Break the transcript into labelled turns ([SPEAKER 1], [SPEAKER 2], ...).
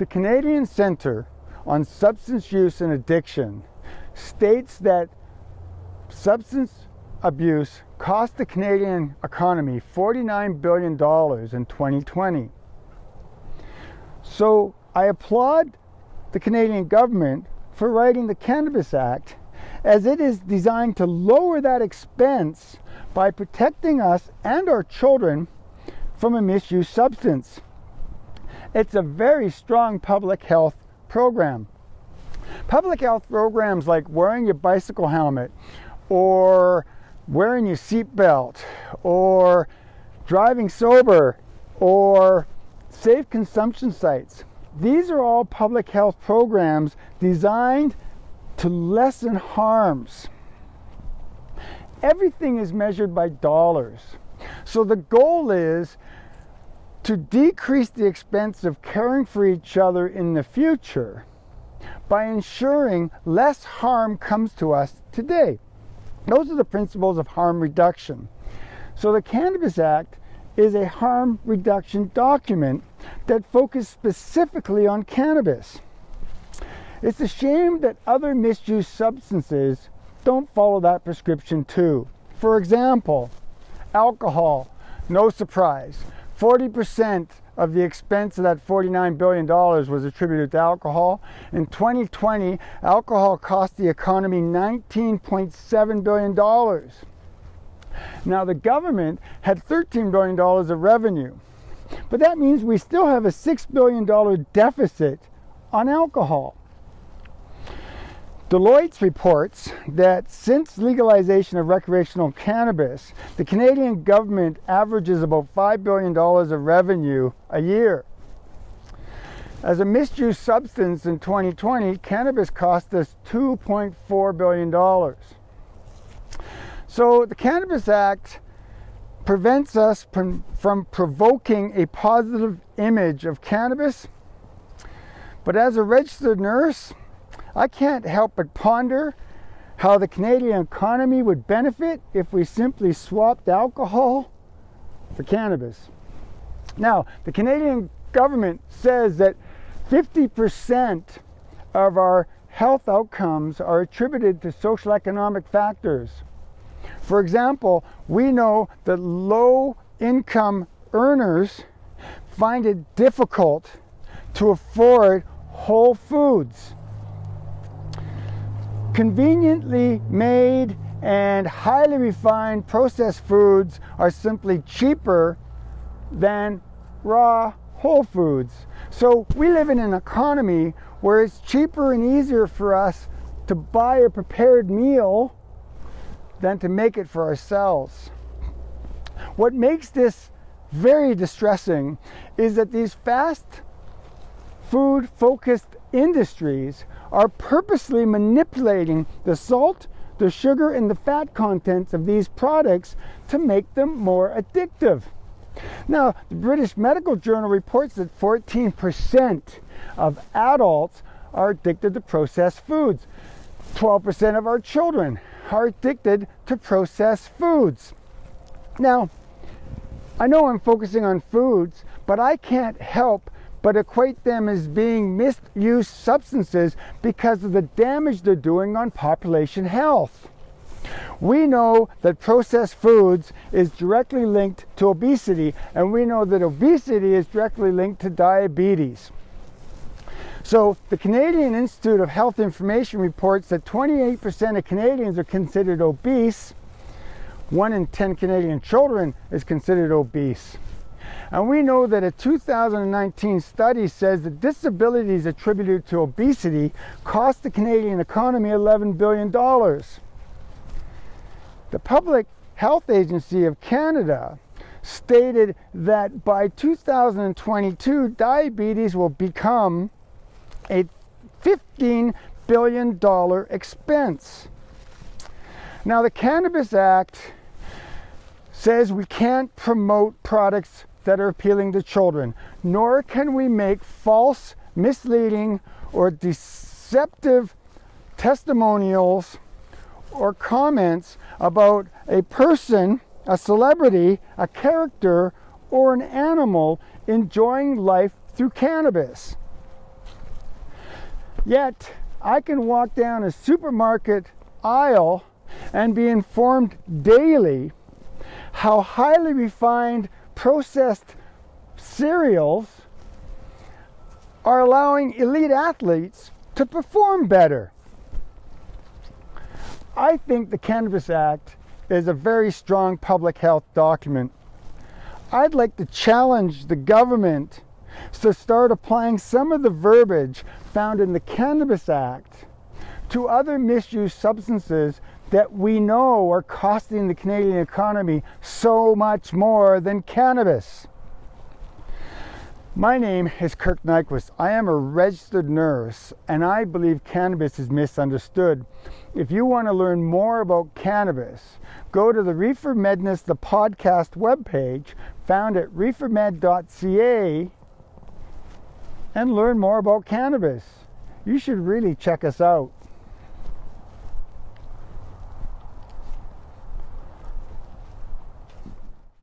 [SPEAKER 1] The Canadian Centre on Substance Use and Addiction states that substance abuse cost the Canadian economy $49 billion in 2020. So I applaud the Canadian government for writing the Cannabis Act, as it is designed to lower that expense by protecting us and our children from a misuse substance. It's a very strong public health program. Public health programs like wearing your bicycle helmet, or wearing your seatbelt, or driving sober, or safe consumption sites. These are all public health programs designed to lessen harms. Everything is measured by dollars. So the goal is to decrease the expense of caring for each other in the future by ensuring less harm comes to us today. Those are the principles of harm reduction. So the Cannabis Act is a harm reduction document that focuses specifically on cannabis. It's a shame that other misuse substances don't follow that prescription too. For example, alcohol, no surprise. 40% of the expense of that $49 billion was attributed to alcohol. In 2020, alcohol cost the economy $19.7 billion. Now, the government had $13 billion of revenue, but that means we still have a $6 billion deficit on alcohol. Deloitte reports that since legalization of recreational cannabis, the Canadian government averages about $5 billion of revenue a year. As a misuse substance in 2020, cannabis cost us $2.4 billion. So the Cannabis Act prevents us from provoking a positive image of cannabis, but as a registered nurse, I can't help but ponder how the Canadian economy would benefit if we simply swapped alcohol for cannabis. Now, the Canadian government says that 50% of our health outcomes are attributed to social economic factors. For example, we know that low-income earners find it difficult to afford whole foods. Conveniently made and highly refined processed foods are simply cheaper than raw whole foods. So we live in an economy where it's cheaper and easier for us to buy a prepared meal than to make it for ourselves. What makes this very distressing is that these fast food-focused industries are purposely manipulating the salt, the sugar, and the fat contents of these products to make them more addictive. Now, the British Medical Journal reports that 14% of adults are addicted to processed foods. 12% of our children are addicted to processed foods. Now, I know I'm focusing on foods, but I can't help but equate them as being misuse substances because of the damage they're doing on population health. We know that processed foods is directly linked to obesity, and we know that obesity is directly linked to diabetes. So the Canadian Institute of Health Information reports that 28% of Canadians are considered obese. 1 in 10 Canadian children is considered obese. And we know that a 2019 study says that disabilities attributed to obesity cost the Canadian economy $11 billion. The Public Health Agency of Canada stated that by 2022, diabetes will become a $15 billion expense. Now, the Cannabis Act says we can't promote products that are appealing to children, nor can we make false, misleading, or deceptive testimonials or comments about a person, a celebrity, a character, or an animal enjoying life through cannabis. Yet, I can walk down a supermarket aisle and be informed daily how highly refined processed cereals are allowing elite athletes to perform better. I think the Cannabis Act is a very strong public health document. I'd like to challenge the government to start applying some of the verbiage found in the Cannabis Act to other misuse substances that we know are costing the Canadian economy so much more than cannabis. My name is Kirk Nyquist. I am a registered nurse, and I believe cannabis is misunderstood. If you want to learn more about cannabis, go to the Reefer Medness, the podcast webpage, found at reefermed.ca, and learn more about cannabis. You should really check us out.